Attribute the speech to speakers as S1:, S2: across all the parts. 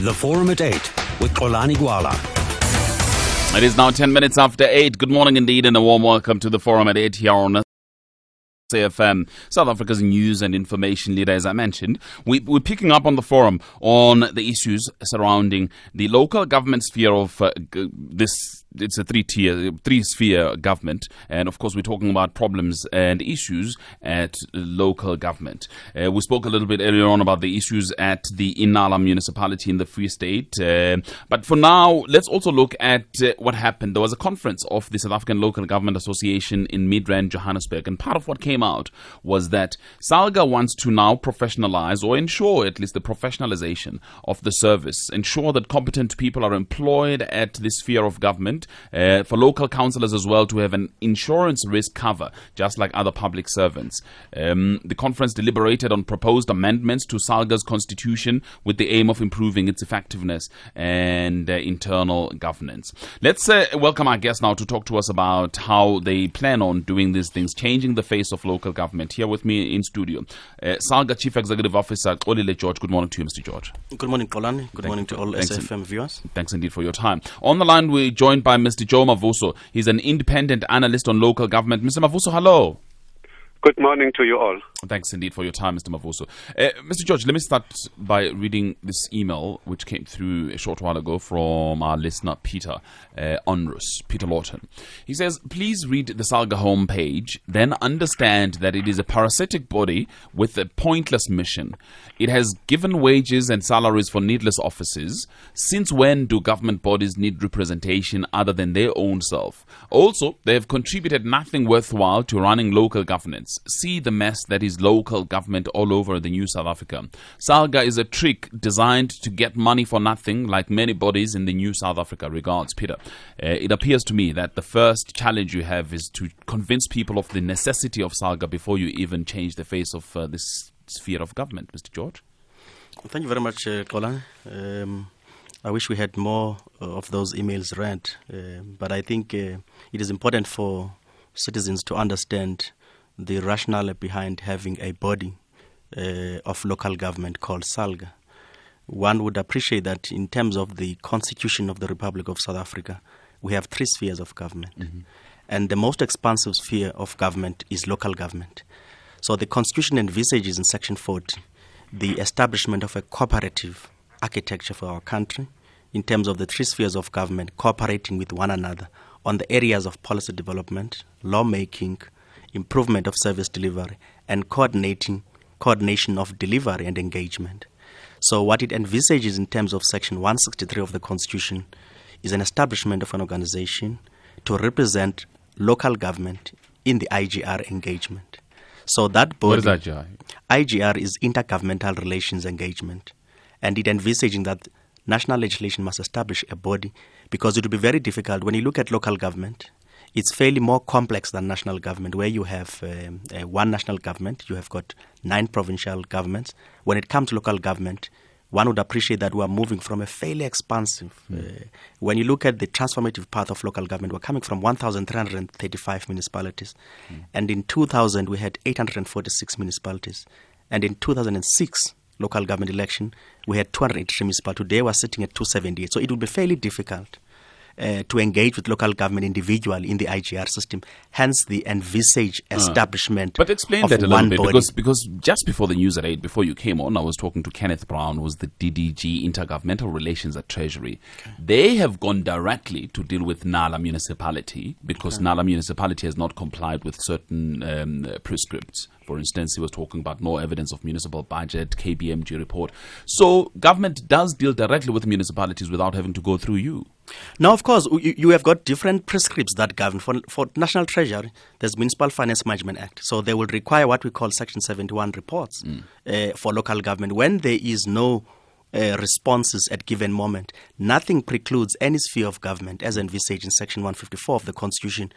S1: The Forum at 8 with Xolani Gwala.
S2: It is now 10 minutes after 8. Good morning indeed, and a warm welcome to the Forum at 8 here on FM, South Africa's news and information leader. As I mentioned, we're picking up on the forum on the issues surrounding the local government sphere of this. It's a three-sphere government, and of course we're talking about problems and issues at local government. We spoke a little bit earlier on about the issues at the Inala municipality in the Free State, but for now let's also look at what happened. There was a conference of the South African Local Government Association in Midrand, Johannesburg, and part of what came out was that SALGA wants to now professionalize, or ensure at least the professionalization of the service, ensure that competent people are employed at this sphere of government, for local councillors as well to have an insurance risk cover, just like other public servants. The conference deliberated on proposed amendments to SALGA's constitution with the aim of improving its effectiveness and internal governance. Let's welcome our guest now to talk to us about how they plan on doing these things, changing the face of local government. Here with me in studio, SALGA Chief Executive Officer Xolile George. Good morning to you, Mr. George.
S3: Good morning, Xolani. Good morning to all SFM viewers.
S2: Thanks indeed for your time. On the line, we're joined by Mr. Joe Mavuso. He's an independent analyst on local government. Mr. Mavuso, hello.
S4: Good morning to you all.
S2: Thanks indeed for your time, Mr. Mavuso. Mr. George, let me start by reading this email which came through a short while ago from our listener, Peter Peter Lawton. He says, please read the SALGA homepage, then understand that it is a parasitic body with a pointless mission. It has given wages and salaries for needless offices. Since when do government bodies need representation other than their own self? Also, they have contributed nothing worthwhile to running local governance. See the mess that is local government all over the new South Africa. SALGA is a trick designed to get money for nothing, like many bodies in the new South Africa. Regards, Peter. It appears to me that the first challenge you have is to convince people of the necessity of SALGA before you even change the face of this sphere of government. Mr. George?
S3: Thank you very much, Xolani. I wish we had more of those emails read, but I think it is important for citizens to understand the rationale behind having a body of local government called SALGA. One would appreciate that in terms of the Constitution of the Republic of South Africa, we have three spheres of government. Mm-hmm. And the most expansive sphere of government is local government. So the Constitution envisages in Section 40 the establishment of a cooperative architecture for our country in terms of the three spheres of government cooperating with one another on the areas of policy development, lawmaking, improvement of service delivery, and coordination of delivery and engagement. So what it envisages in terms of Section 163 of the Constitution is an establishment of an organization to represent local government in the IGR engagement. So that body,
S2: what is IGR?
S3: IGR is Intergovernmental Relations Engagement, and it envisaging that national legislation must establish a body, because it will be very difficult when you look at local government. It's fairly more complex than national government, where you have one national government, you have got 9 provincial governments. When it comes to local government, one would appreciate that we are moving from a fairly expansive. When you look at the transformative path of local government, we're coming from 1,335 municipalities. And in 2000, we had 846 municipalities. And in 2006, local government election, we had 283 municipalities. Today, we're sitting at 278. So it will be fairly difficult to engage with local government individually in the IGR system, hence the envisaged establishment.
S2: But explain
S3: of
S2: that a
S3: one
S2: little bit,
S3: body.
S2: because just before the news at 8, before you came on, I was talking to Kenneth Brown, who was the DDG Intergovernmental Relations at Treasury. Okay. They have gone directly to deal with Nala municipality because Nala municipality has not complied with certain prescripts. For instance, he was talking about no evidence of municipal budget, KBMG report. So government does deal directly with municipalities without having to go through you.
S3: Now, of course, you have got different prescripts that govern. For National Treasury, there's Municipal Finance Management Act. So they will require what we call Section 71 reports for local government. When there is no responses at given moment, nothing precludes any sphere of government, as envisaged in Section 154 of the Constitution,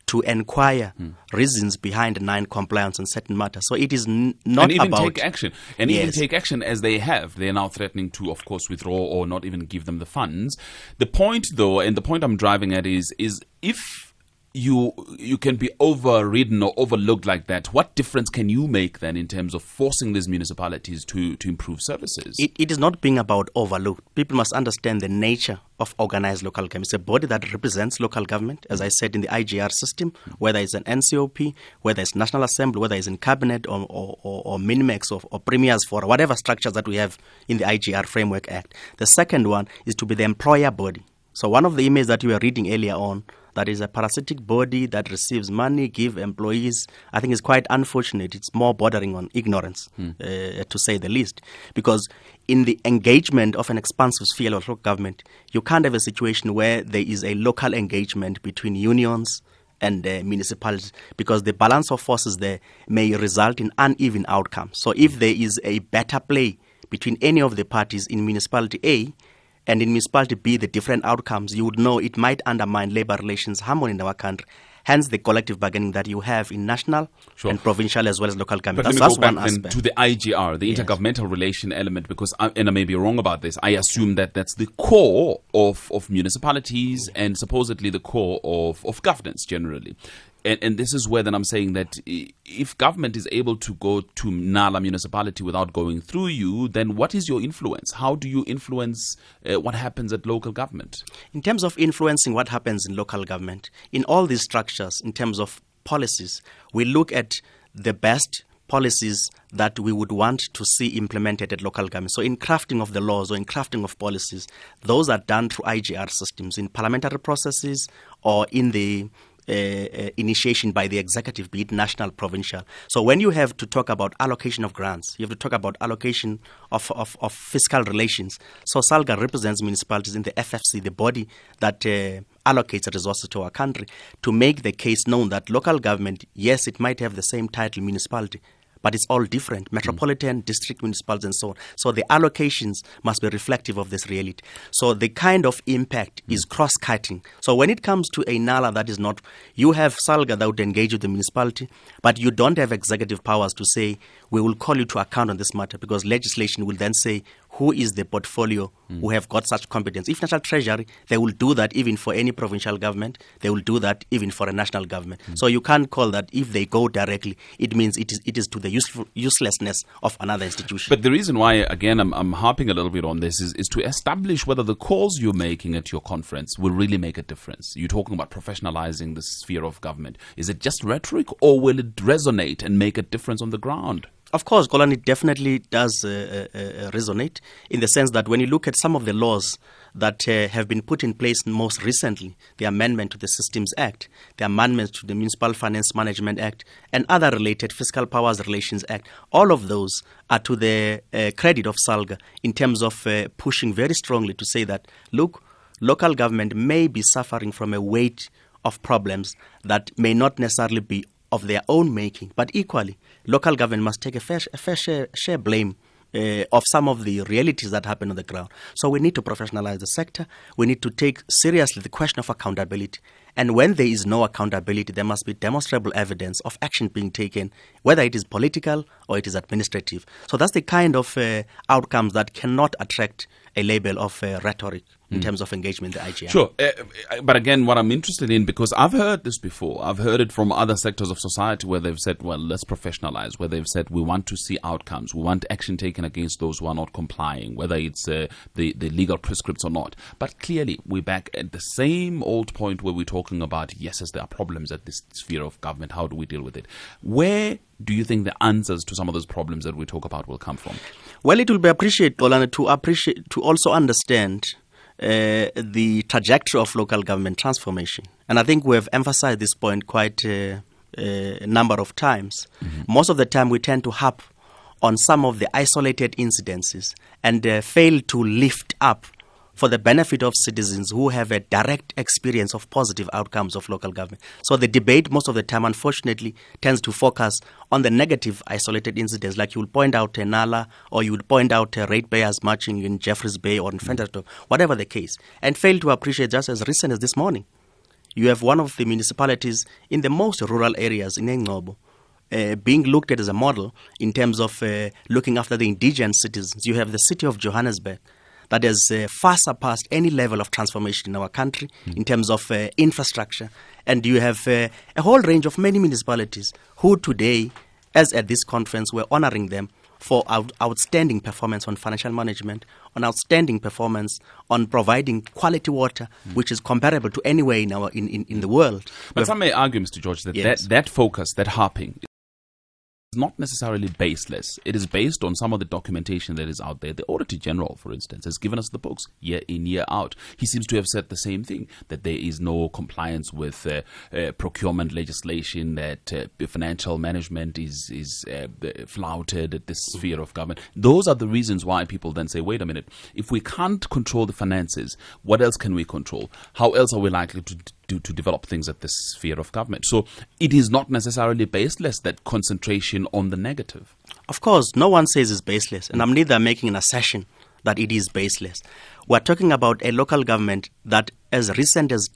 S3: to inquire reasons behind non-compliance on certain matters. So it is not
S2: and even
S3: about...
S2: take action. And even take action as they have. They are now threatening to, of course, withdraw or not even give them the funds. The point, though, and the point I'm driving at is if you can be overridden or overlooked like that, what difference can you make then in terms of forcing these municipalities to improve services?
S3: It is not being about overlooked. People must understand the nature of organized local government. It's a body that represents local government, as I said, in the IGR system, whether it's an NCOP, whether it's National Assembly, whether it's in Cabinet or Minimex or Premiers for whatever structures that we have in the IGR Framework Act. The second one is to be the employer body. So one of the emails that you were reading earlier on, that is a parasitic body that receives money, give employees, I think is quite unfortunate. It's more bordering on ignorance, to say the least. Because in the engagement of an expansive sphere of local government, you can't have a situation where there is a local engagement between unions and municipalities, because the balance of forces there may result in uneven outcomes. So if there is a better play between any of the parties in municipality A, and in municipality B, the different outcomes, you would know it might undermine labor relations harmony in our country. Hence the collective bargaining that you have in national and provincial as well as local government.
S2: But
S3: That's
S2: let me go
S3: one
S2: back then
S3: aspect.
S2: to the IGR, the intergovernmental relation element, because, and I may be wrong about this, I assume that that's the core of municipalities and supposedly the core of governance generally. And this is where then I'm saying that if government is able to go to Nala municipality without going through you, then what is your influence? How do you influence what happens at local government?
S3: In terms of influencing what happens in local government, in all these structures, in terms of policies, we look at the best policies that we would want to see implemented at local government. So in crafting of the laws or in crafting of policies, those are done through IGR systems, in parliamentary processes or in the initiation by the executive, be it national, provincial. So when you have to talk about allocation of grants, you have to talk about allocation of fiscal relations. So SALGA represents municipalities in the FFC, the body that allocates resources to our country, to make the case known that local government, yes, it might have the same title, municipality, but it's all different, metropolitan, district municipalities and so on. So the allocations must be reflective of this reality. So the kind of impact is cross-cutting. So when it comes to a NALA that is not, you have SALGA that would engage with the municipality, but you don't have executive powers to say, we will call you to account on this matter, because legislation will then say, who is the portfolio who have got such competence. If National Treasury, they will do that even for any provincial government. They will do that even for a national government. So you can't call that if they go directly, it means it is to the uselessness of another institution.
S2: But the reason why, again, I'm harping a little bit on this is to establish whether the calls you're making at your conference will really make a difference. You're talking about professionalizing the sphere of government. Is it just rhetoric, or will it resonate and make a difference on the ground?
S3: Of course, Golan, it definitely does resonate, in the sense that when you look at some of the laws that have been put in place most recently, the amendment to the Systems Act, the amendments to the Municipal Finance Management Act, and other related Fiscal Powers Relations Act, all of those are to the credit of SALGA in terms of pushing very strongly to say that, look, local government may be suffering from a weight of problems that may not necessarily be of their own making, but equally, local government must take a fair share blame of some of the realities that happen on the ground. So we need to professionalize the sector. We need to take seriously the question of accountability. And when there is no accountability, there must be demonstrable evidence of action being taken, whether it is political or it is administrative. So that's the kind of outcomes that cannot attract a label of rhetoric in terms of engagement in the IGR.
S2: Sure. But again, what I'm interested in, because I've heard this before, I've heard it from other sectors of society where they've said, well, let's professionalize, where they've said we want to see outcomes, we want action taken against those who are not complying, whether it's the legal prescripts or not. But clearly, we're back at the same old point where we're talking about, yes, there are problems at this sphere of government, how do we deal with it? Where do you think the answers to some of those problems that we talk about will come from?
S3: Well, it will be appreciated, Golan, to also understand the trajectory of local government transformation. And I think we have emphasized this point quite a number of times. Most of the time we tend to harp on some of the isolated incidences and fail to lift up for the benefit of citizens who have a direct experience of positive outcomes of local government. So the debate most of the time, unfortunately, tends to focus on the negative isolated incidents, like you will point out Nala, or you would point out ratepayers marching in Jeffreys Bay or in Fenterton, whatever the case, and fail to appreciate, just as recent as this morning, you have one of the municipalities in the most rural areas in Engcobo being looked at as a model in terms of looking after the indigenous citizens. You have the city of Johannesburg that has far surpassed any level of transformation in our country in terms of infrastructure And you have a whole range of many municipalities who today, as at this conference, we're honoring them for outstanding performance on financial management, on outstanding performance on providing quality water, which is comparable to anywhere in the world.
S2: But some may argue, Mr. George, that
S3: Yes.
S2: that focus, that harping, is not necessarily baseless. It is based on some of the documentation that is out there. The Auditor General, for instance, has given us the books year in, year out. He seems to have said the same thing, that there is no compliance with procurement legislation, that financial management is flouted at this sphere of government. Those are the reasons why people then say, wait a minute, if we can't control the finances, what else can we control? How else are we likely to develop things at this sphere of government? So it is not necessarily baseless, that concentration on the negative.
S3: Of course, no one says it's baseless, and I'm neither making an assertion that it is baseless. We're talking about a local government that as recent as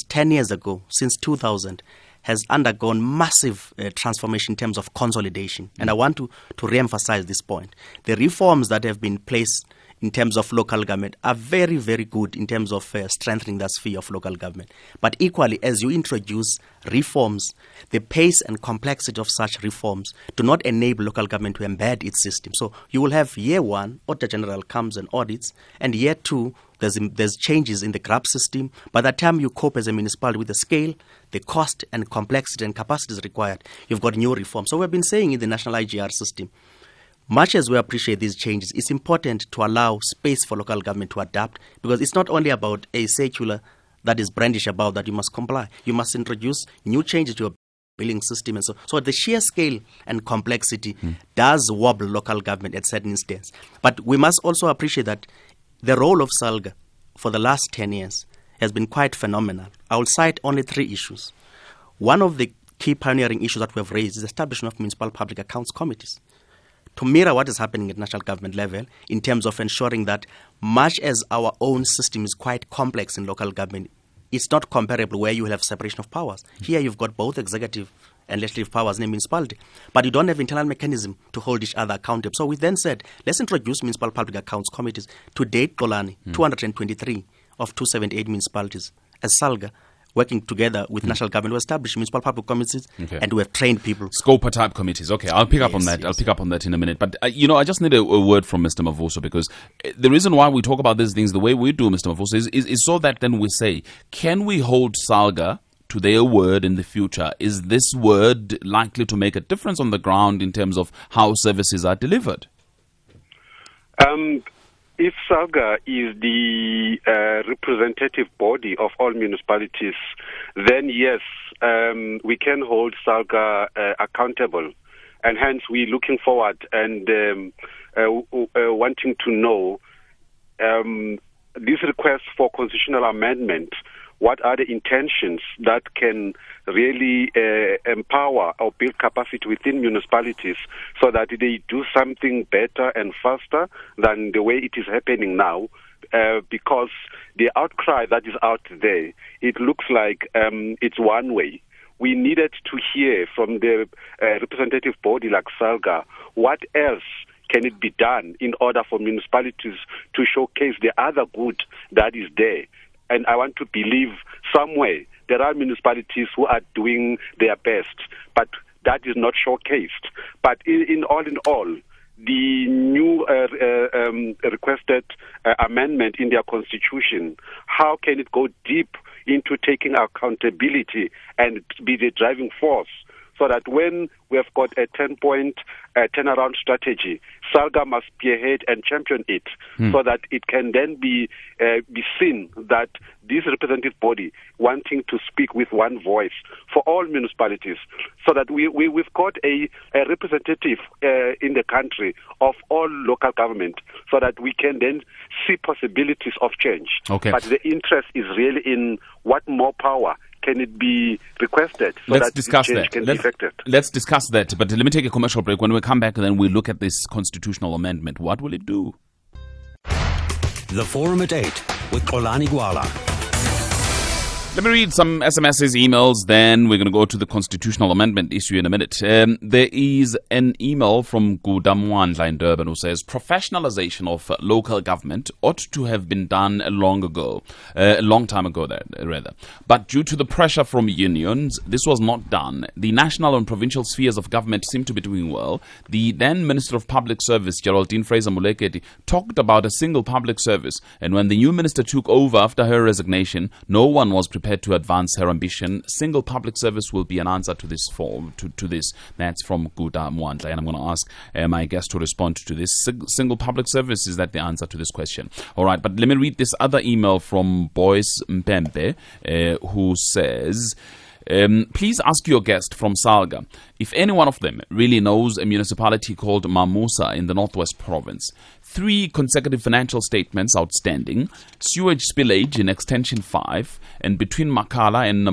S3: 10 years ago, since 2000, has undergone massive transformation in terms of consolidation. And I want to re-emphasize this point. The reforms that have been placed in terms of local government are very, very good in terms of strengthening that sphere of local government. But equally, as you introduce reforms, the pace and complexity of such reforms do not enable local government to embed its system. So you will have year one, Auditor General comes and audits, and year two, there's changes in the GRAP system. By the time you cope as a municipality with the scale, the cost and complexity and capacities required, you've got new reforms. So we've been saying in the national IGR system, much as we appreciate these changes, it's important to allow space for local government to adapt, because it's not only about a circular that is brandished about that you must comply. You must introduce new changes to your billing system and so the sheer scale and complexity does wobble local government at certain instances. But we must also appreciate that the role of SALGA for the last 10 years has been quite phenomenal. I will cite only 3 issues. One of the key pioneering issues that we have raised is the establishment of municipal public accounts committees, to mirror what is happening at national government level in terms of ensuring that much as our own system is quite complex in local government, it's not comparable where you will have separation of powers. Here you've got both executive and legislative powers in a municipality, but you don't have internal mechanism to hold each other accountable. So we then said, let's introduce municipal public accounts committees. To date, Xolani, 223 of 278 municipalities as SALGA, working together with national government, we established municipal public committees, and we have trained people.
S2: Scopa type committees. Okay, I'll pick up on that. Yes. I'll pick up on that in a minute. But, I just need a word from Mr. Mavuso, because the reason why we talk about these things the way we do, Mr. Mavuso, is so that then we say, can we hold SALGA to their word in the future? Is this word likely to make a difference on the ground in terms of how services are delivered?
S4: If SALGA is the representative body of all municipalities, then yes, we can hold SALGA accountable. And hence we're looking forward and wanting to know this request for constitutional amendment. What are the intentions that can really empower or build capacity within municipalities so that they do something better and faster than the way it is happening now? Because the outcry that is out there, it looks like it's one way. We needed to hear from the representative body like SALGA, what else can it be done in order for municipalities to showcase the other good that is there? And I want to believe somewhere there are municipalities who are doing their best, but that is not showcased. But in all, the new requested amendment in their constitution, how can it go deep into taking accountability and be the driving force, so that when we have got a 10-point turnaround strategy, SALGA must spearhead and champion it, so that it can then be seen that this representative body wanting to speak with one voice for all municipalities, so that we've got a representative in the country of all local government, so that we can then see possibilities of change.
S2: Okay.
S4: But the interest is really in what more power can it be requested so
S2: Let's
S4: that
S2: discuss
S4: change
S2: that.
S4: can be effected.
S2: Let's discuss that. But let me take a commercial break. When we come back, then we look at this constitutional amendment. What will it do?
S1: The Forum at 8 with Xolani Gwala.
S2: Let me read some SMS's emails, then we're going to go to the constitutional amendment issue in a minute. There is an email from Guda Mwandla in Durban who says, professionalization of local government ought to have been done a long time ago, rather. But due to the pressure from unions, this was not done. The national and provincial spheres of government seem to be doing well. The then Minister of Public Service, Geraldine Fraser-Moleketi, talked about a single public service, and when the new minister took over after her resignation, no one was prepared to advance her ambition. Single public service will be an answer to this to this. That's from Guda Mwandla, and I'm going to ask my guest to respond to this. Single public service, is that the answer to this question? All right, but let me read this other email from Boyce Mpembe, who says, please ask your guest from Salga if any one of them really knows a municipality called Mamusa in the Northwest Province. 3 consecutive financial statements outstanding, sewage spillage in Extension 5, and between Makala and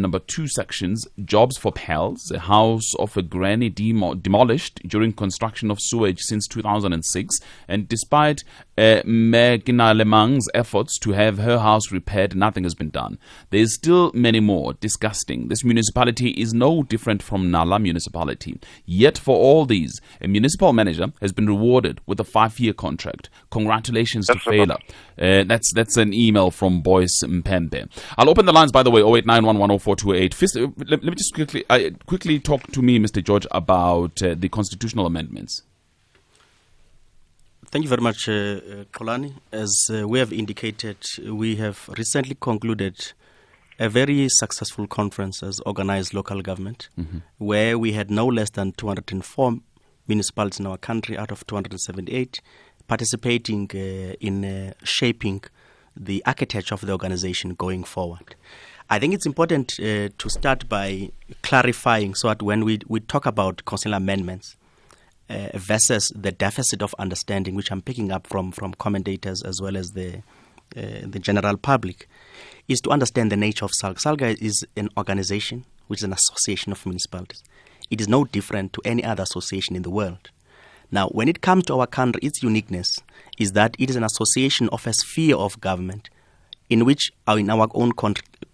S2: number 2 sections, jobs for pals, a house of a granny demolished during construction of sewage since 2006, and despite Megina Lemang's efforts to have her house repaired, nothing has been done. There is still many more. Disgusting. This municipality is no different from Nala municipality. Yet for all these, a municipal manager has been rewarded with a 5-year contract. Congratulations to Fela. That's an email from Boyce Mpembe. I'll open the lines, by the way, 0891104228. Let me just quickly talk to me, Mr. George, about the constitutional amendments.
S3: Thank you very much, Kolani. As we have indicated, we have recently concluded a very successful conference as organized local government, where we had no less than 204 municipalities in our country out of 278 participating in shaping the architecture of the organization going forward. I think it's important to start by clarifying so that when we talk about constitutional amendments versus the deficit of understanding, which I'm picking up from commentators as well as the general public, is to understand the nature of SALGA. SALGA is an organization which is an association of municipalities. It is no different to any other association in the world. Now, when it comes to our country, its uniqueness is that it is an association of a sphere of government in which, in our own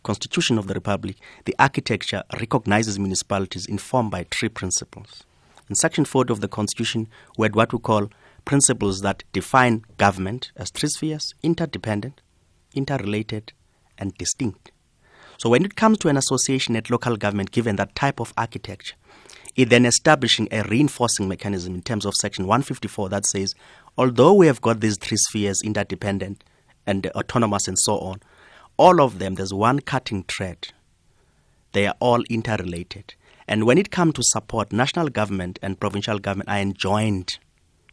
S3: constitution of the Republic, the architecture recognizes municipalities informed by 3 principles. In Section 40 of the Constitution, we had what we call principles that define government as 3 spheres: interdependent, interrelated, and distinct. So when it comes to an association at local government, given that type of architecture, it then establishing a reinforcing mechanism in terms of Section 154 that says, although we have got these 3 spheres, interdependent and autonomous and so on, all of them, there's one cutting thread. They are all interrelated. And when it comes to support, national government and provincial government are enjoined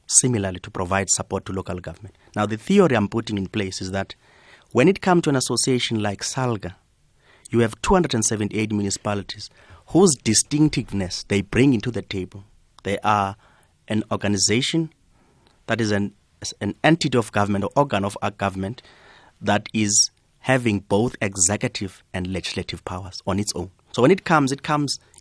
S3: similarly to provide support to local government. Now, the theory I'm putting in place is that when it comes to an association like SALGA, you have 278 municipalities whose distinctiveness they bring into the table. They are an organization that is an entity of government or organ of our government that is having both executive and legislative powers on its own. So when it comes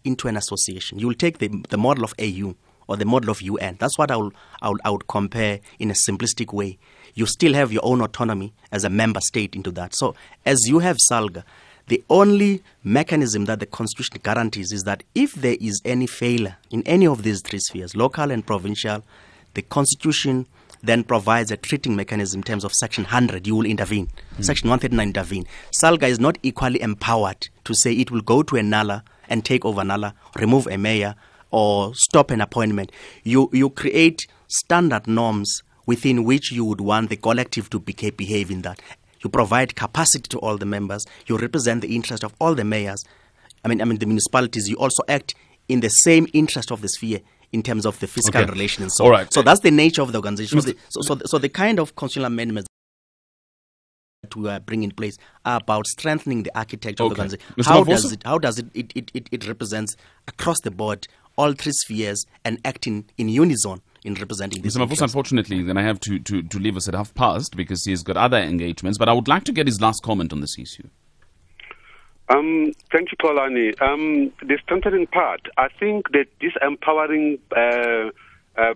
S3: into an association. You will take the model of AU or the model of UN. That's what I would compare in a simplistic way. You still have your own autonomy as a member state into that. So as you have SALGA, the only mechanism that the Constitution guarantees is that if there is any failure in any of these 3 spheres, local and provincial, the Constitution then provides a treating mechanism in terms of Section 100. You will intervene. Section 139 intervene. SALGA is not equally empowered to say it will go to a NALA and take over NALA, remove a mayor, or stop an appointment. You create standard norms within which you would want the collective to behave in that. You provide capacity to all the members. You represent the interest of all the mayors. I mean the municipalities. You also act in the same interest of the sphere in terms of the fiscal relation and so on.
S2: All right.
S3: So that's the nature of the organization. So the kind of constitutional amendments that we are bringing in place are about strengthening the architecture of the organization. How does it represents across the board all 3 spheres and acting in unison in representing this.
S2: Mr. Mavusa, unfortunately, then I have to leave us at 1:30 because he's got other engagements, but I would like to get his last comment on this issue.
S4: Thank you, Kolani. The strengthening part, I think that this empowering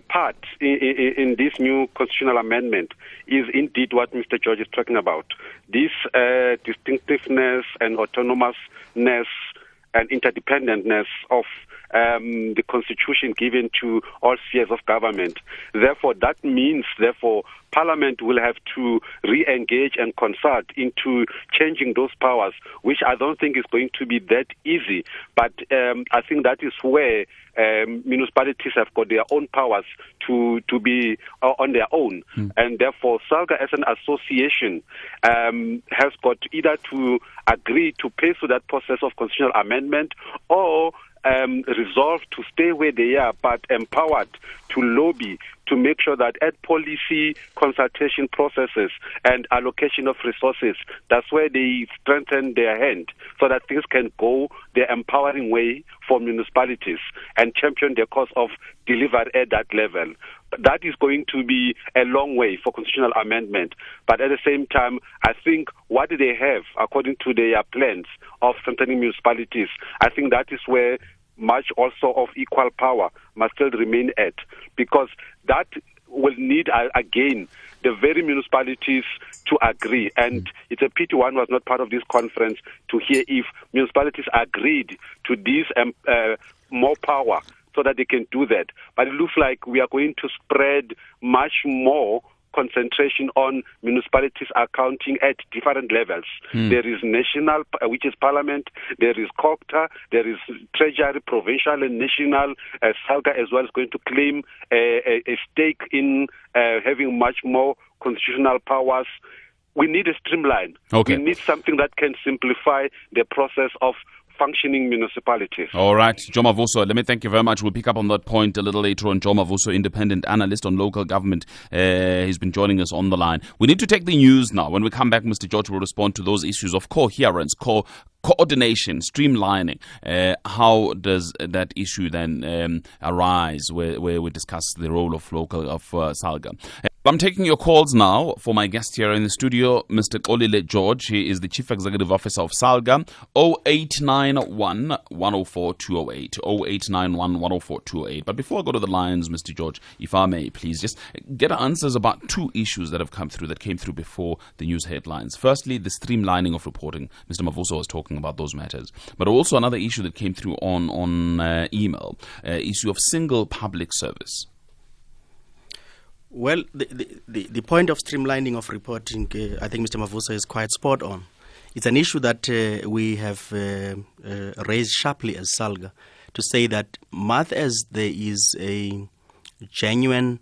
S4: part in this new constitutional amendment is indeed what Mr. George is talking about. This distinctiveness and autonomousness and interdependentness of the Constitution given to all spheres of government. Therefore, that means, Parliament will have to re-engage and consult into changing those powers, which I don't think is going to be that easy. But I think that is where municipalities have got their own powers to be on their own. And therefore, SALGA as an association has got either to agree to pay through that process of constitutional amendment or resolve to stay where they are, but empowered to lobby to make sure that at policy consultation processes and allocation of resources, that's where they strengthen their hand so that things can go the empowering way for municipalities and champion their cause of delivery at that level. That is going to be a long way for constitutional amendment. But at the same time, I think what they have, according to their plans of strengthening municipalities, I think that is where much also of equal power must still remain at, because that will need, again, the very municipalities to agree. And it's a pity one was not part of this conference to hear if municipalities agreed to this more power so that they can do that. But it looks like we are going to spread much more concentration on municipalities accounting at different levels. There is national, which is Parliament, there is COGTA, there is Treasury, provincial and national. SALGA as well is going to claim a stake in having much more constitutional powers. We need a streamline.
S2: Okay.
S4: We need something that can simplify the process of functioning municipalities.
S2: All right, Joe Mavuso, let me thank you very much. We'll pick up on that point a little later on. Joe Mavuso, independent analyst on local government. He's been joining us on the line. We need to take the news now. When we come back, Mr. George will respond to those issues of coherence, coordination, streamlining. How does that issue then arise where we discuss the role of SALGA? I'm taking your calls now for my guest here in the studio, Mr. Xolile George. He is the Chief Executive Officer of SALGA. 0891 104 208. 0891 104 208. But before I go to the lines, Mr. George, if I may, please just get answers about two issues that came through before the news headlines. Firstly, the streamlining of reporting. Mr. Mavuso was talking about those matters. But also another issue that came through on email, issue of single public service.
S3: Well, the point of streamlining of reporting, I think Mr. Mavuso is quite spot on. It's an issue that we have raised sharply as SALGA to say that much as there is a genuine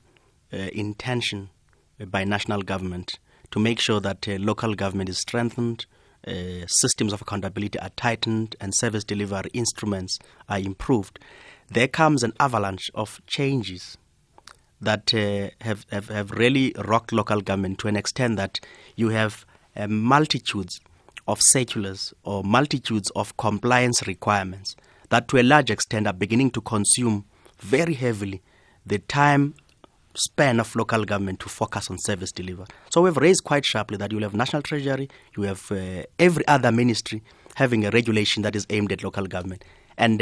S3: intention by national government to make sure that local government is strengthened, systems of accountability are tightened, and service delivery instruments are improved, there comes an avalanche of changes that have really rocked local government to an extent that you have multitudes of circulars or multitudes of compliance requirements that to a large extent are beginning to consume very heavily the time span of local government to focus on service delivery. So we've raised quite sharply that you will have National Treasury, you have every other ministry having a regulation that is aimed at local government, and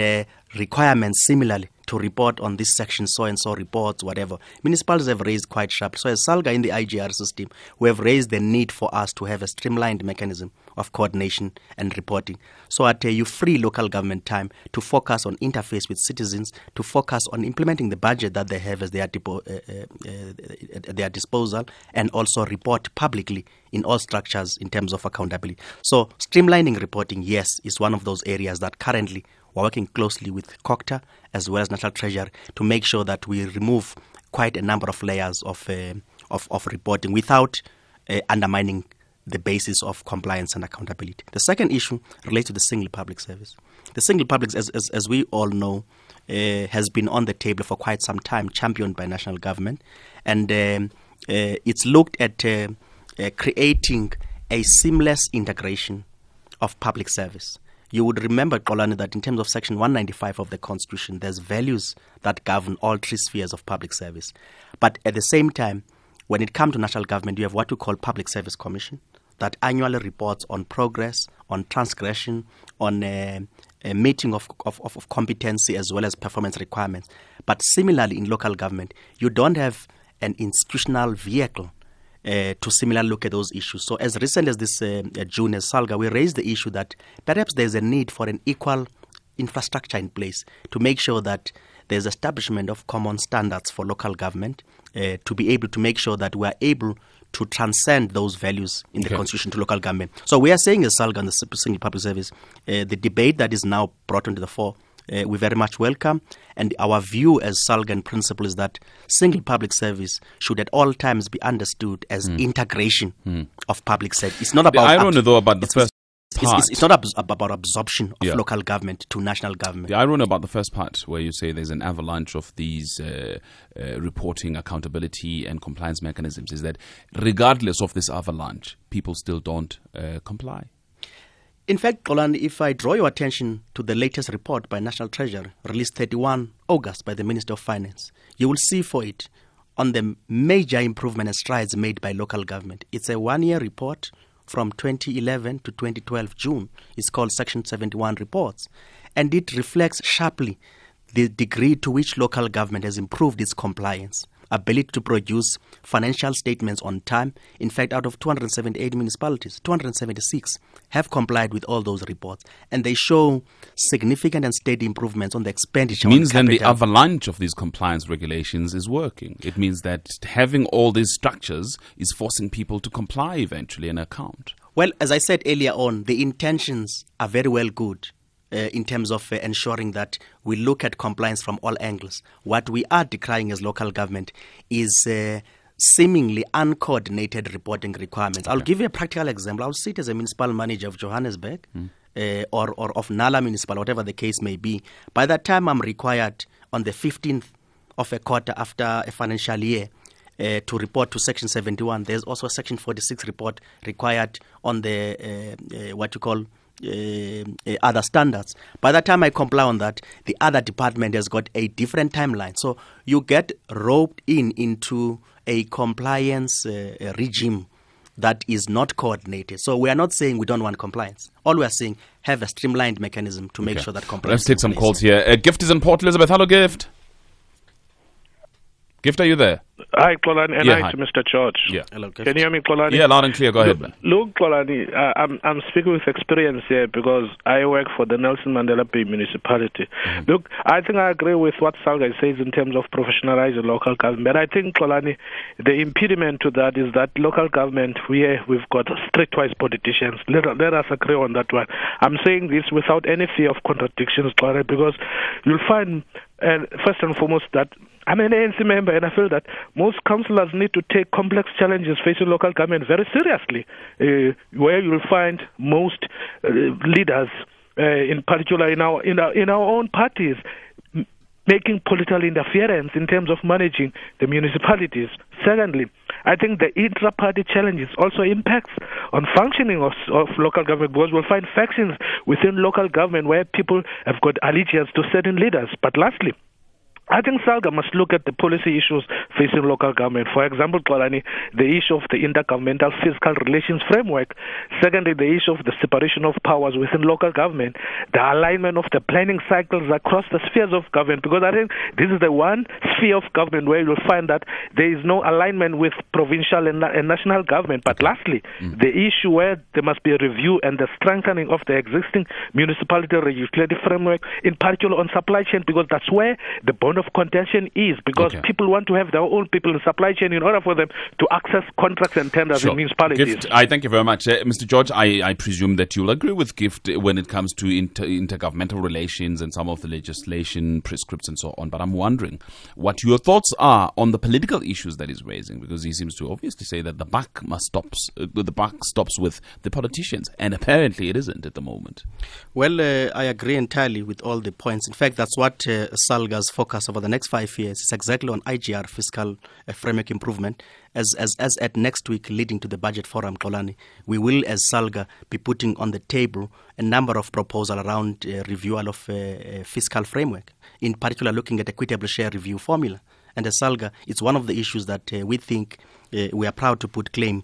S3: requirements similarly to report on this section, so-and-so reports, whatever. Municipalities have raised quite sharply. So as SALGA in the IGR system, we have raised the need for us to have a streamlined mechanism of coordination and reporting so that you free local government time to focus on interface with citizens, to focus on implementing the budget that they have as at their disposal, and also report publicly in all structures in terms of accountability. So streamlining reporting, yes, is one of those areas that currently we're working closely with COGTA as well as National Treasury to make sure that we remove quite a number of layers of reporting without undermining the basis of compliance and accountability. The second issue relates to the single public service. The single public, as we all know, has been on the table for quite some time, championed by national government, and it's looked at creating a seamless integration of public service. You would remember, Xolani, that in terms of Section 195 of the Constitution, there's values that govern all three spheres of public service. But at the same time, when it comes to national government, you have what we call Public Service Commission that annually reports on progress, on transgression, on a meeting of competency as well as performance requirements. But similarly, in local government, you don't have an institutional vehicle to similarly look at those issues. So as recent as this June as SALGA, we raised the issue that perhaps there's a need for an equal infrastructure in place to make sure that there's establishment of common standards for local government to be able to make sure that we are able to transcend those values in the constitution to local government. So we are saying as SALGA on the single public service, the debate that is now brought into the fore, we very much welcome, and our view as SALGA in principle is that single public service should at all times be understood as integration of public service. It's not about...
S2: I don't know though about the first part.
S3: It's not about absorption of local government to national government.
S2: The irony about the first part, where you say there's an avalanche of these reporting, accountability and compliance mechanisms, is that regardless of this avalanche, people still don't comply.
S3: In fact, Xolani, if I draw your attention to the latest report by National Treasury, released 31 August by the Minister of Finance, you will see for it on the major improvement and strides made by local government. It's a one-year report from 2011 to 2012 June. It's called Section 71 Reports. And it reflects sharply the degree to which local government has improved its compliance, ability to produce financial statements on time. In fact, out of 278 municipalities, 276 have complied with all those reports. And they show significant and steady improvements on the expenditure.
S2: It means then the avalanche of these compliance regulations is working. It means that having all these structures is forcing people to comply eventually and account.
S3: Well, as I said earlier on, the intentions are very well good. In terms of ensuring that we look at compliance from all angles. What we are decrying as local government is seemingly uncoordinated reporting requirements. I'll give you a practical example. I'll sit as a municipal manager of Johannesburg or of Nala Municipal, whatever the case may be. By that time, I'm required on the 15th of a quarter after a financial year to report to Section 71. There's also a Section 46 report required on the what you call other standards. By the time I comply on that, the other department has got a different timeline. So you get roped into a compliance regime that is not coordinated. So we are not saying we don't want compliance. All we are saying, have a streamlined mechanism to make sure that compliance.
S2: Let's take some calls here. Gift is in Port Elizabeth. Hello, Gift. Gift, are you there?
S5: Hi, Xolani, and hi to Mr. George.
S2: Yeah.
S3: Hello, Gift.
S5: Can you hear me, Xolani?
S2: Yeah, loud and clear. Go ahead, man.
S5: Look, Xolani, I'm speaking with experience here because I work for the Nelson Mandela Bay municipality. Look, I think I agree with what Salga says in terms of professionalizing local government. But I think, Xolani, the impediment to that is that local government, we've got streetwise politicians. Let us agree on that one. I'm saying this without any fear of contradictions, Xolani, because you'll find, first and foremost, that I'm an ANC member, and I feel that most councillors need to take complex challenges facing local government very seriously, where you'll find most leaders, in particular in our own parties, making political interference in terms of managing the municipalities. Secondly, I think the intra-party challenges also impacts on functioning of local government, because we'll find factions within local government where people have got allegiance to certain leaders. But lastly, I think SALGA must look at the policy issues facing local government. For example, Xolani, the issue of the intergovernmental fiscal relations framework. Secondly, the issue of the separation of powers within local government. The alignment of the planning cycles across the spheres of government. Because I think this is the one sphere of government where you'll find that there is no alignment with provincial and national government. But lastly, the issue where there must be a review and the strengthening of the existing municipality regulatory framework, in particular on supply chain, because that's where the bond of contention is, because people want to have their own people in supply chain in order for them to access contracts and tenders in municipalities.
S2: Gift, I thank you very much. Mr. George, I presume that you'll agree with Gift when it comes to intergovernmental relations and some of the legislation, prescripts and so on. But I'm wondering what your thoughts are on the political issues that he's raising, because he seems to obviously say that the buck stops with the politicians, and apparently it isn't at the moment.
S3: Well, I agree entirely with all the points. In fact, that's what SALGA's focus over the next 5 years is exactly on IGR, fiscal framework improvement. As at next week, leading to the budget forum, Xolani, we will, as SALGA, be putting on the table a number of proposals around reviewal of fiscal framework, in particular looking at equitable share review formula. And as SALGA, it's one of the issues that we think we are proud to put claim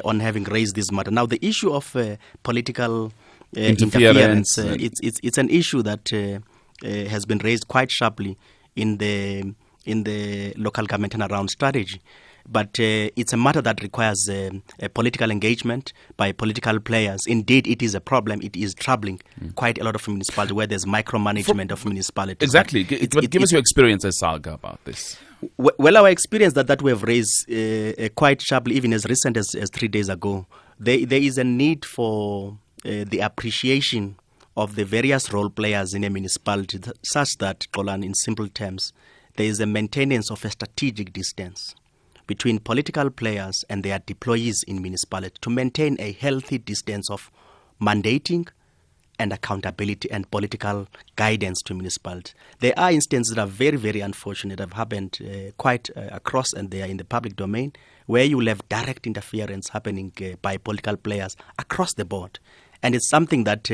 S3: on having raised this matter. Now, the issue of political interference, it's an issue that has been raised quite sharply in the local government and around strategy. But it's a matter that requires a political engagement by political players. Indeed, it is a problem. It is troubling quite a lot of municipalities where there's micromanagement of municipalities.
S2: Exactly. But give us your experience as SALGA about this.
S3: Well, our experience that we have raised quite sharply, even as recent as 3 days ago, there is a need for the appreciation of the various role players in a municipality, such that, Xolani, in simple terms, there is a maintenance of a strategic distance between political players and their deployees in municipality to maintain a healthy distance of mandating and accountability and political guidance to municipalities. There are instances that are very, very unfortunate that have happened quite across, and they are in the public domain, where you will have direct interference happening by political players across the board. And it's something that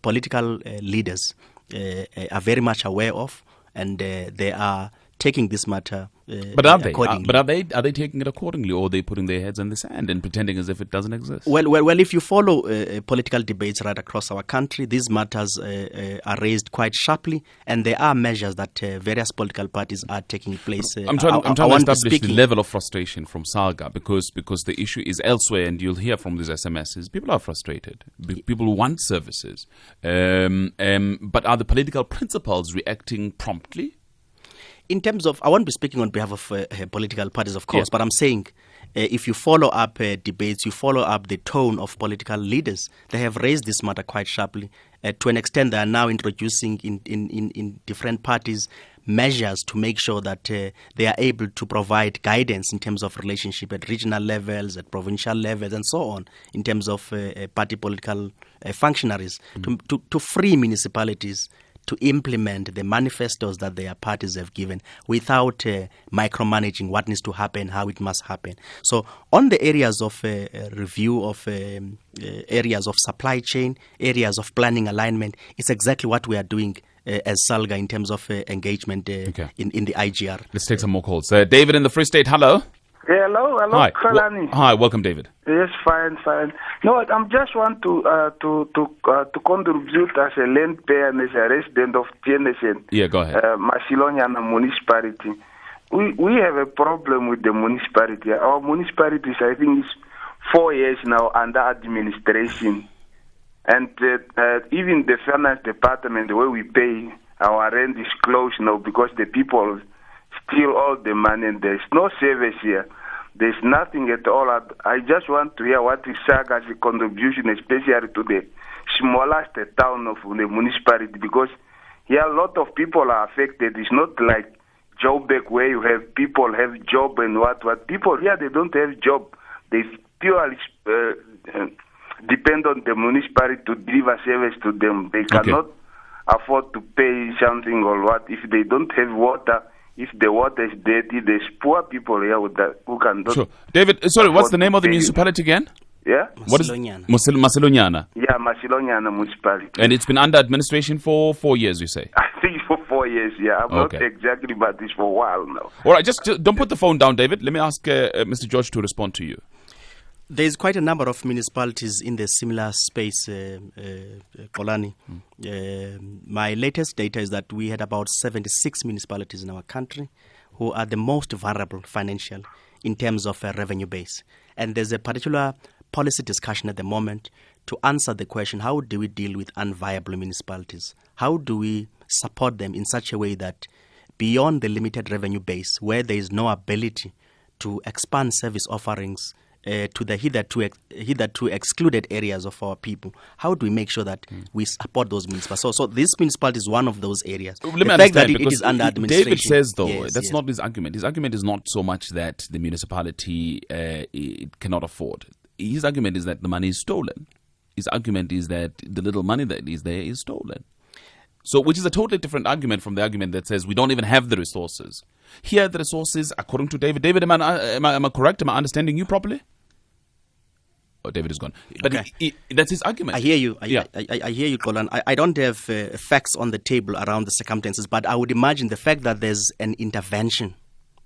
S3: political leaders are very much aware of, and they are taking this matter
S2: but are they?
S3: accordingly.
S2: But are they taking it accordingly, or are they putting their heads in the sand and pretending as if it doesn't exist?
S3: Well, if you follow political debates right across our country, these matters are raised quite sharply, and there are measures that various political parties are taking place.
S2: I'm trying to establish the level of frustration from SALGA because the issue is elsewhere, and you'll hear from these SMSs. People are frustrated. People want services. But are the political principals reacting promptly?
S3: In terms of, I won't be speaking on behalf of political parties, of course, but I'm saying if you follow up debates, you follow up the tone of political leaders, they have raised this matter quite sharply. To an extent, they are now introducing in different parties measures to make sure that they are able to provide guidance in terms of relationship at regional levels, at provincial levels, and so on, in terms of party political functionaries, to free municipalities to implement the manifestos that their parties have given without micromanaging what needs to happen, how it must happen. So on the areas of review of areas of supply chain, areas of planning alignment, it's exactly what we are doing as SALGA in terms of engagement in the IGR.
S2: Let's take some more calls. David in the Free State, hello.
S6: Hello,
S2: Hi.
S6: Xolani.
S2: Hi, welcome, David.
S6: Yes, fine. No, I just want to contribute as a land payer and as a resident of Jenesen.
S2: Yeah, go ahead.
S6: Masilonyana municipality. We have a problem with the municipality. Our municipalities, I think, is 4 years now under administration, and even the finance department, the way we pay our rent is closed now because the people steal all the money, and there's no service here. There's nothing at all. I just want to hear what is SALGA's contribution, especially to the smallest town of the municipality, because here a lot of people are affected. It's not like Joburg where you have people have job and what. People here, they don't have job. They purely depend on the municipality to deliver service to them. They cannot afford to pay something or what. If they don't have water, if the water is dirty, there's poor people here with that who cannot.
S2: Sure. David, sorry, what's the name of the municipality again?
S6: Yeah?
S3: Masilonyana.
S2: Masilonyana.
S6: Yeah, Masilonyana municipality.
S2: And it's been under administration for 4 years, you say?
S6: I think for 4 years, yeah. I'm not exactly, but it's for a while now.
S2: All right, just don't put the phone down, David. Let me ask Mr. George to respond to you.
S3: There's quite a number of municipalities in the similar space, Xolani. My latest data is that we had about 76 municipalities in our country who are the most vulnerable financially in terms of revenue base. And there's a particular policy discussion at the moment to answer the question, how do we deal with unviable municipalities? How do we support them in such a way that beyond the limited revenue base, where there is no ability to expand service offerings to the hitherto excluded areas of our people, how do we make sure that we support those municipalities? So this municipality is one of those areas.
S2: Let me
S3: fact that
S2: understand,
S3: it is under administration.
S2: David says, though, that's not his argument. His argument is not so much that the municipality it cannot afford. His argument is that the money is stolen. His argument is that the little money that is there is stolen. So, which is a totally different argument from the argument that says we don't even have the resources. Here, the resources, according to David. David, am I correct? Am I understanding you properly? Oh, David is gone. But that's his argument.
S3: I hear you. I hear you, Colin. I don't have facts on the table around the circumstances, but I would imagine the fact that there's an intervention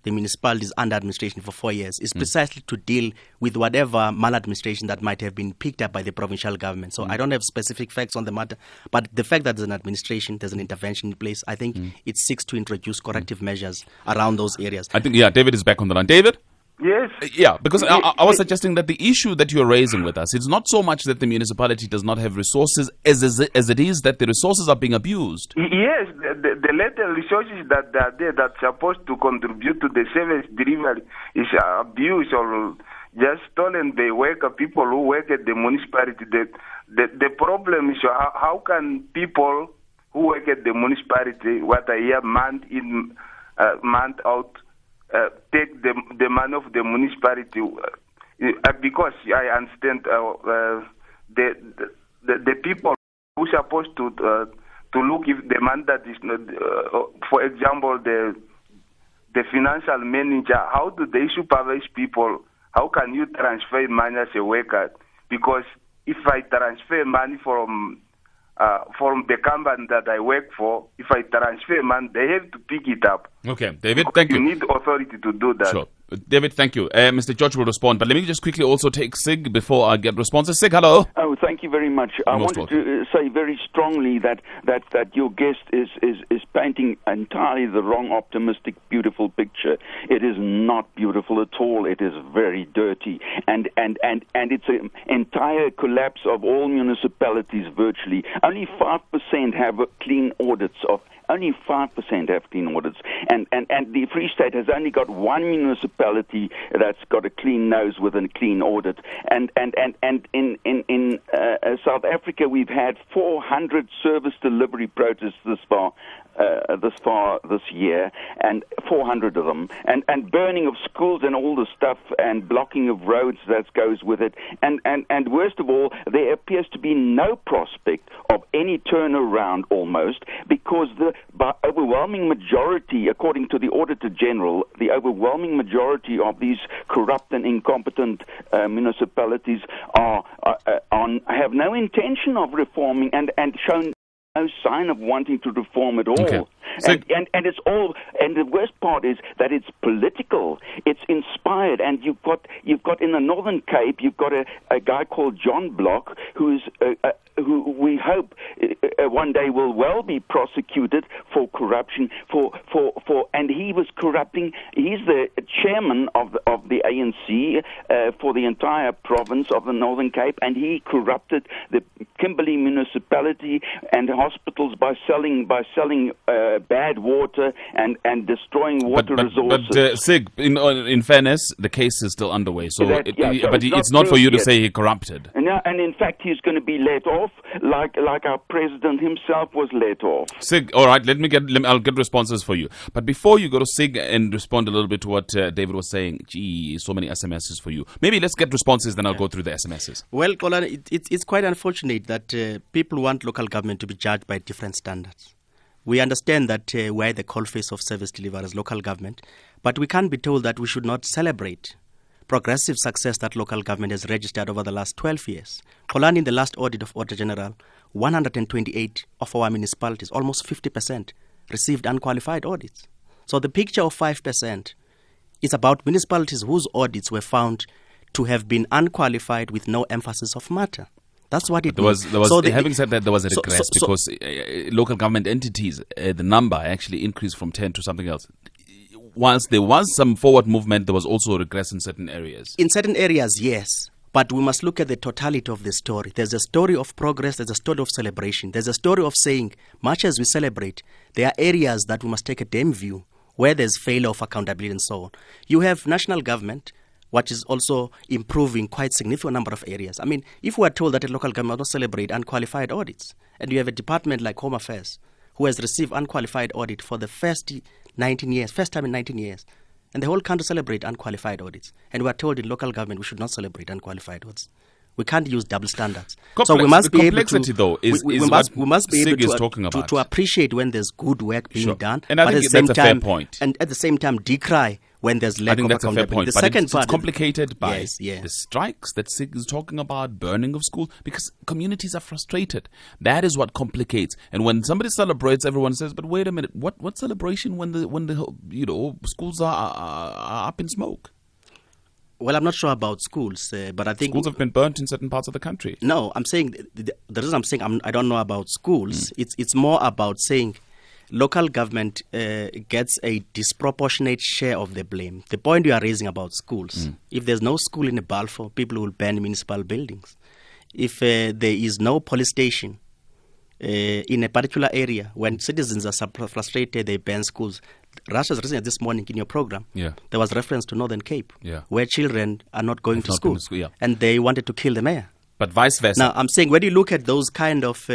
S3: the municipalities under administration for 4 years is precisely to deal with whatever maladministration that might have been picked up by the provincial government. So I don't have specific facts on the matter, but the fact that there's an administration, there's an intervention in place, I think it seeks to introduce corrective measures around those areas.
S2: I think, David is back on the line. David?
S6: Yes.
S2: Yeah, because I was suggesting that the issue that you're raising with us, it's not so much that the municipality does not have resources as it is that the resources are being abused.
S6: Yes, the little resources that are there that's supposed to contribute to the service delivery is abused or just stolen by people who work at the municipality. The problem is how can people who work at the municipality, what I hear month in, month out, take the money of the municipality because I understand the people who are supposed to look if the money that is not, for example, the financial manager, how do they supervise people? How can you transfer money as a worker? Because if I transfer money from the company that I work for, if I transfer money, they have to pick it up.
S2: Okay, David, thank you.
S6: You need authority to do that.
S2: Sure. David, thank you. Mr. George will respond, but let me just quickly also take Sig before I get responses. Sig, hello.
S7: Oh, thank you very much. I wanted to say very strongly that your guest is painting entirely the wrong optimistic, beautiful picture. It is not beautiful at all. It is very dirty. And it's an entire collapse of all municipalities virtually. Only 5% have clean audits of. Only 5% have clean audits, and the Free State has only got one municipality that's got a clean nose with a clean audit. And in South Africa, we've had 400 service delivery protests this far this year, and 400 of them, and burning of schools and all the stuff, and blocking of roads that goes with it, and worst of all, there appears to be no prospect of any turnaround almost, because the overwhelming majority, according to the Auditor General, the overwhelming majority of these corrupt and incompetent municipalities have no intention of reforming and shown no sign of wanting to reform at all.
S2: Okay. So,
S7: and it's all, and the worst part is that it's political. It's inspired, and you've got in the Northern Cape, you've got a guy called John Block, who we hope one day will well be prosecuted for corruption and he was corrupting. He's the chairman of the ANC for the entire province of the Northern Cape, and he corrupted the Kimberley municipality and hospitals by selling bad water and destroying water resources.
S2: But Sig, in fairness, the case is still underway. So, it's not for you to say he corrupted.
S7: And in fact, he's going to be let off, like our president himself was let off.
S2: Sig, all right, I'll get responses for you. But before you go to Sig and respond a little bit to what David was saying, gee, so many SMSs for you. Maybe let's get responses, then I'll go through the SMSs.
S3: Well, Colin, it's quite unfortunate that people want local government to be judged by different standards. We understand that we're the coalface of service delivery as local government, but we can't be told that we should not celebrate progressive success that local government has registered over the last 12 years. Colin, in the last audit of Auditor General, 128 of our municipalities, almost 50%, received unqualified audits. So the picture of 5% is about municipalities whose audits were found to have been unqualified with no emphasis of matter. That's what it means.
S2: Having said that, there was a regress because local government entities, the number actually increased from 10 to something else. Whilst there was some forward movement, there was also a regress in certain areas.
S3: In certain areas, yes. But we must look at the totality of the story. There's a story of progress. There's a story of celebration. There's a story of saying, much as we celebrate, there are areas that we must take a dim view, where there's failure of accountability and so on. You have national government, which is also improving quite significant number of areas. I mean, if we are told that a local government will celebrate unqualified audits, and you have a department like Home Affairs, who has received unqualified audit for the first time in 19 years, and the whole country celebrate unqualified audits, and we are told in local government we should not celebrate unqualified audits. We can't use double standards. So we must be able to. We must be able to appreciate when there's good work being done,
S2: and I think that's a fair point.
S3: And at the same time, decry when there's lack of accountability.
S2: I think that's a fair point.
S3: The
S2: but
S3: second
S2: it's
S3: part,
S2: complicated by
S3: yes.
S2: the strikes that SIG is talking about, burning of schools, because communities are frustrated. That is what complicates. And when somebody celebrates, everyone says, "But wait a minute, what celebration when the schools are up in smoke?"
S3: Well, I'm not sure about schools, but I think
S2: schools have been burnt in certain parts of the country.
S3: No, I'm saying the reason I'm saying I don't know about schools. It's more about saying local government gets a disproportionate share of the blame. The point you are raising about schools, if there's no school in the Balfour, people will ban municipal buildings. If there is no police station in a particular area, when citizens are frustrated, they ban schools. Russia's recently this morning in your program, there was reference to Northern Cape, where children are not going to school, and they wanted to kill the mayor.
S2: But vice versa.
S3: Now, I'm saying when you look at those kind of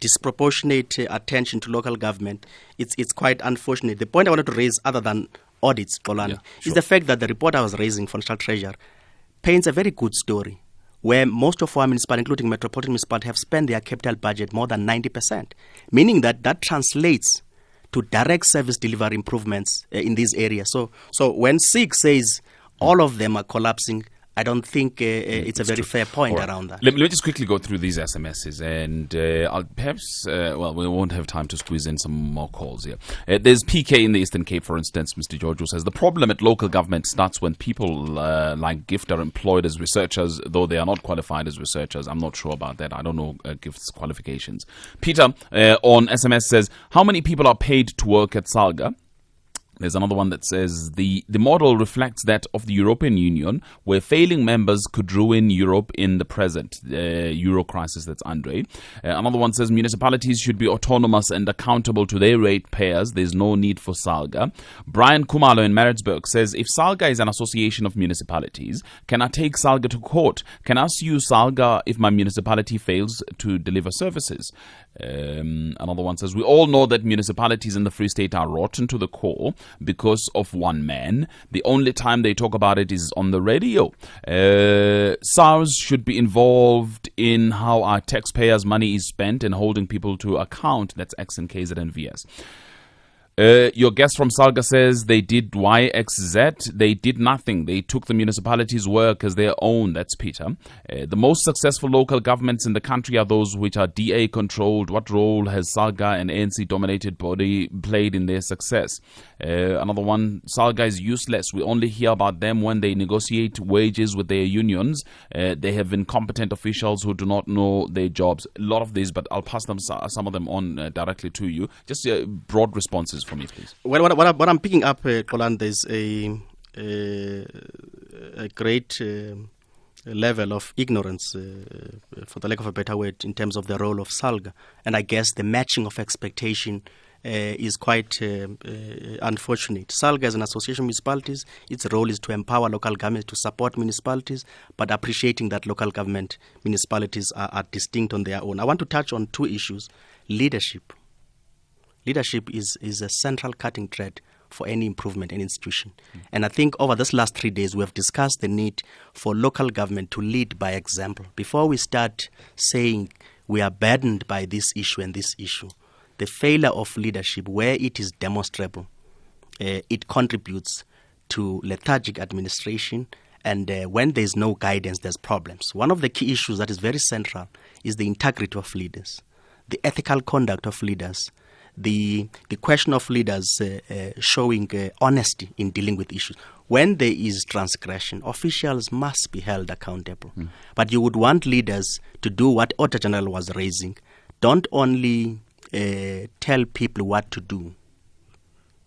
S3: disproportionate attention to local government, it's quite unfortunate. The point I wanted to raise, other than audits, Xolani, is the fact that the report I was raising for National Treasury paints a very good story, where most of our municipalities, including metropolitan municipalities, have spent their capital budget more than 90%, meaning that translates to direct service delivery improvements in these areas. So when SIG says all of them are collapsing, I don't think it's a very fair point around that.
S2: Let me just quickly go through these SMSs, and I'll perhaps, we won't have time to squeeze in some more calls here. There's PK in the Eastern Cape, for instance. Mr. Giorgio says, the problem at local government starts when people like Gift are employed as researchers, though they are not qualified as researchers. I'm not sure about that. I don't know Gift's qualifications. Peter on SMS says, how many people are paid to work at SALGA? There's another one that says the model reflects that of the European Union, where failing members could ruin Europe in the present Euro crisis. That's Andre. Another one says municipalities should be autonomous and accountable to their ratepayers. There's no need for SALGA. Brian Kumalo in Maritzburg says, if SALGA is an association of municipalities, can I take SALGA to court? Can I sue SALGA if my municipality fails to deliver services? Another one says, we all know that municipalities in the Free State are rotten to the core because of one man. The only time they talk about it is on the radio. SARS should be involved in how our taxpayers' money is spent and holding people to account. That's X and KZ and VS. Your guest from SALGA says they did YXZ. They did nothing. They took the municipality's work as their own. That's Peter. The most successful local governments in the country are those which are DA controlled. What role has SALGA, an ANC dominated body, played in their success? Another one, SALGA is useless. We only hear about them when they negotiate wages with their unions. They have incompetent officials who do not know their jobs. A lot of these, but I'll pass them some of them on directly to you. Just broad responses for me, please.
S3: Well, what I'm picking up, Kolan, there's a great level of ignorance, for the lack of a better word, in terms of the role of SALGA. And I guess the matching of expectation is quite unfortunate. SALGA is an association of municipalities. Its role is to empower local governments to support municipalities, but appreciating that local government municipalities are distinct on their own. I want to touch on two issues. Leadership. Leadership is a central cutting thread for any improvement in institution. And I think over this last 3 days, we have discussed the need for local government to lead by example. Before we start saying we are burdened by this issue and this issue, the failure of leadership, where it is demonstrable, it contributes to lethargic administration. And when there's no guidance, there's problems. One of the key issues that is very central is the integrity of leaders, the ethical conduct of leaders, the question of leaders showing honesty in dealing with issues. When there is transgression, officials must be held accountable. But you would want leaders to do what Auditor General was raising. Don't only tell people what to do.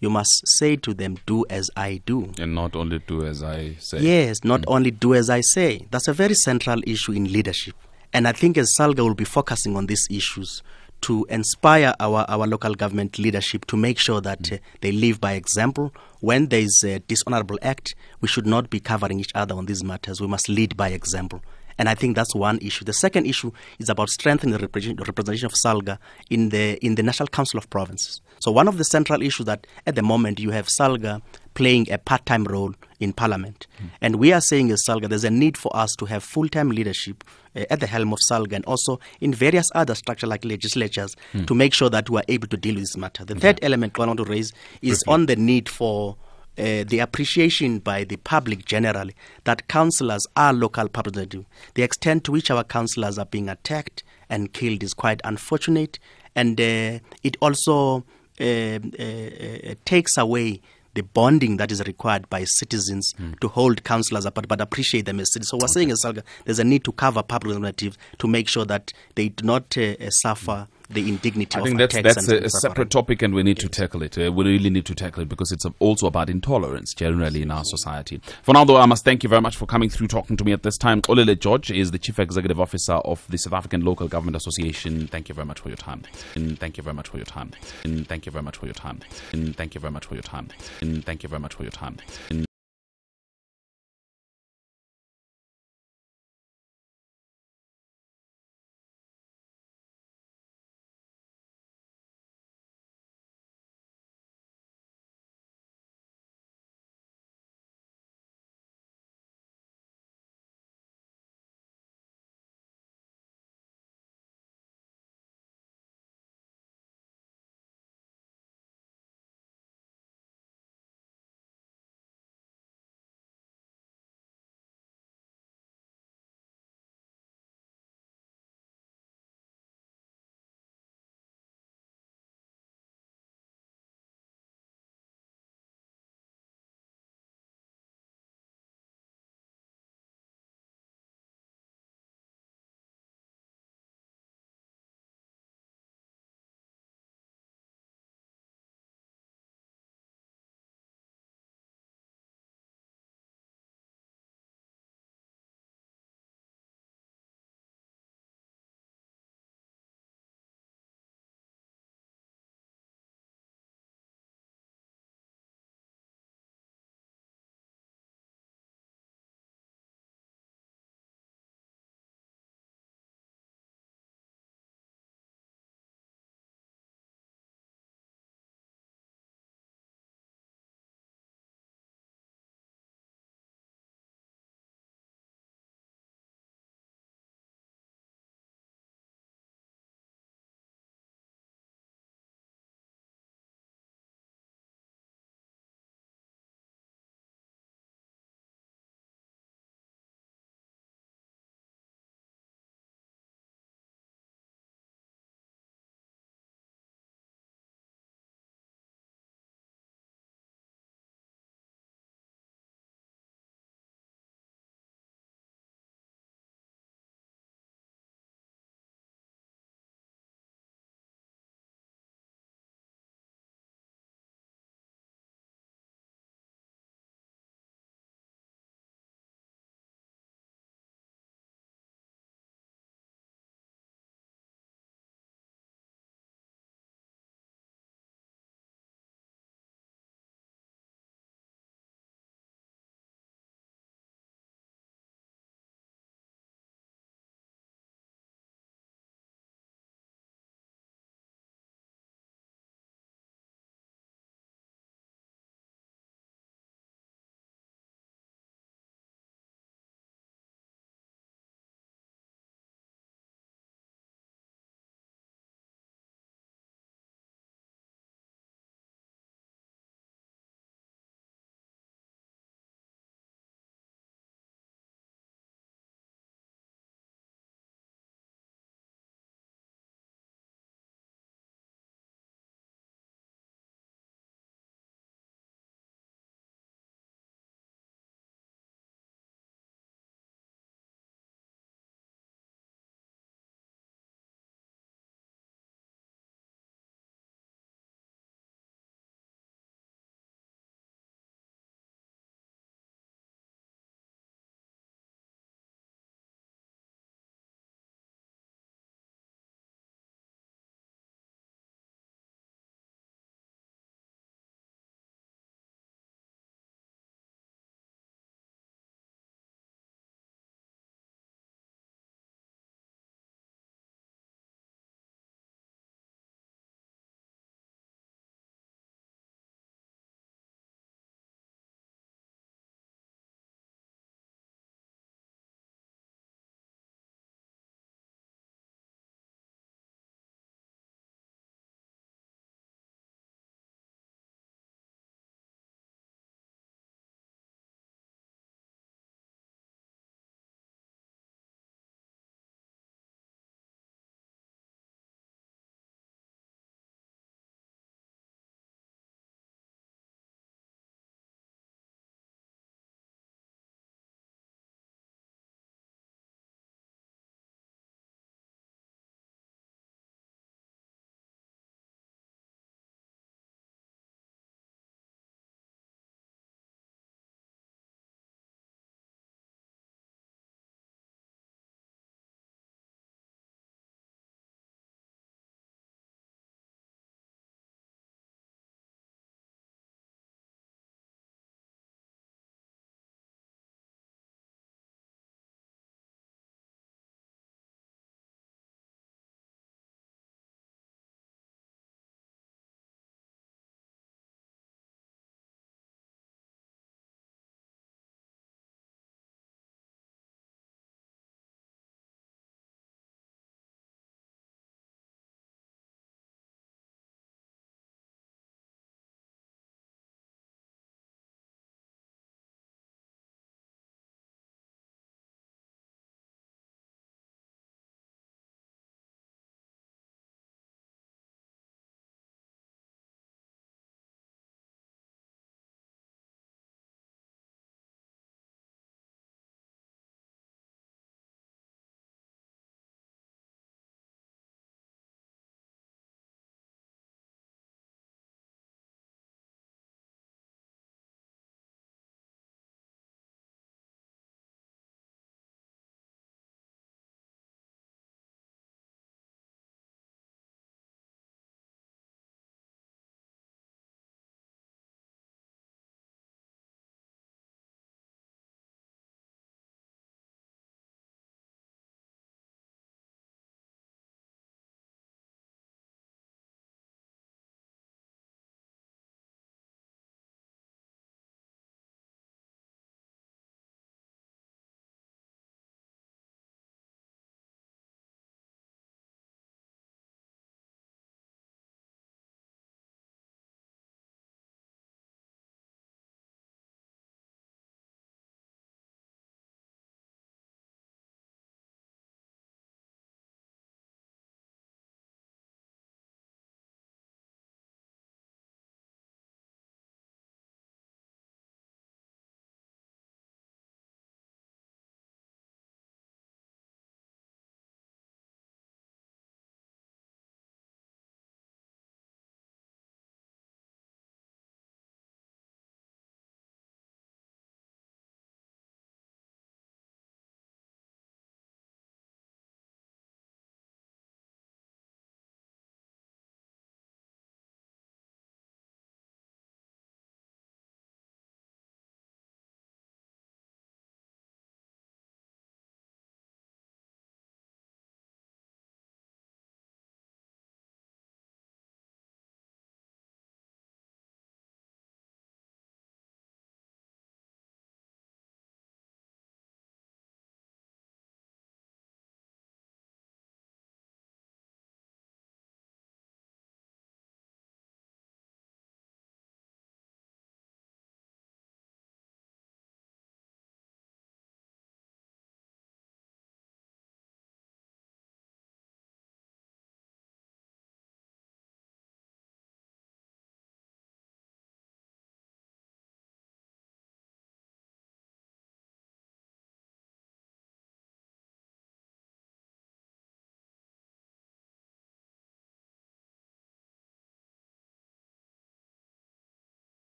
S3: You must say to them, do as I do.
S2: And not only do as I say.
S3: Yes, not only do as I say. That's a very central issue in leadership. And I think as SALGA will be focusing on these issues to inspire our local government leadership to make sure that they live by example. When there is a dishonorable act, we should not be covering each other on these matters. We must lead by example. And I think that's one issue. The second issue is about strengthening the representation of SALGA in the National Council of Provinces. So one of the central issues that at the moment you have SALGA playing a part-time role in Parliament. And we are saying as SALGA there's a need for us to have full-time leadership at the helm of SALGA and also in various other structures like legislatures to make sure that we are able to deal with this matter. The third element I want to raise is on the need for the appreciation by the public generally that councillors are local representatives. The extent to which our councillors are being attacked and killed is quite unfortunate, and it also takes away the bonding that is required by citizens to hold councillors apart, but appreciate them as citizens. So we're saying as Salga, there's a need to cover public representatives to make sure that they do not suffer the indignity of attacks. I think
S2: that's a separate topic, and we need to tackle it. We really need to tackle it because it's also about intolerance generally in our society. For now, though, I must thank you very much for coming through, talking to me at this time. Xolile George is the Chief Executive Officer of the South African Local Government Association. Thank you very much for your time. And thank you very much for your time. And thank you very much for your time. And thank you very much for your time. And thank you very much for your time. And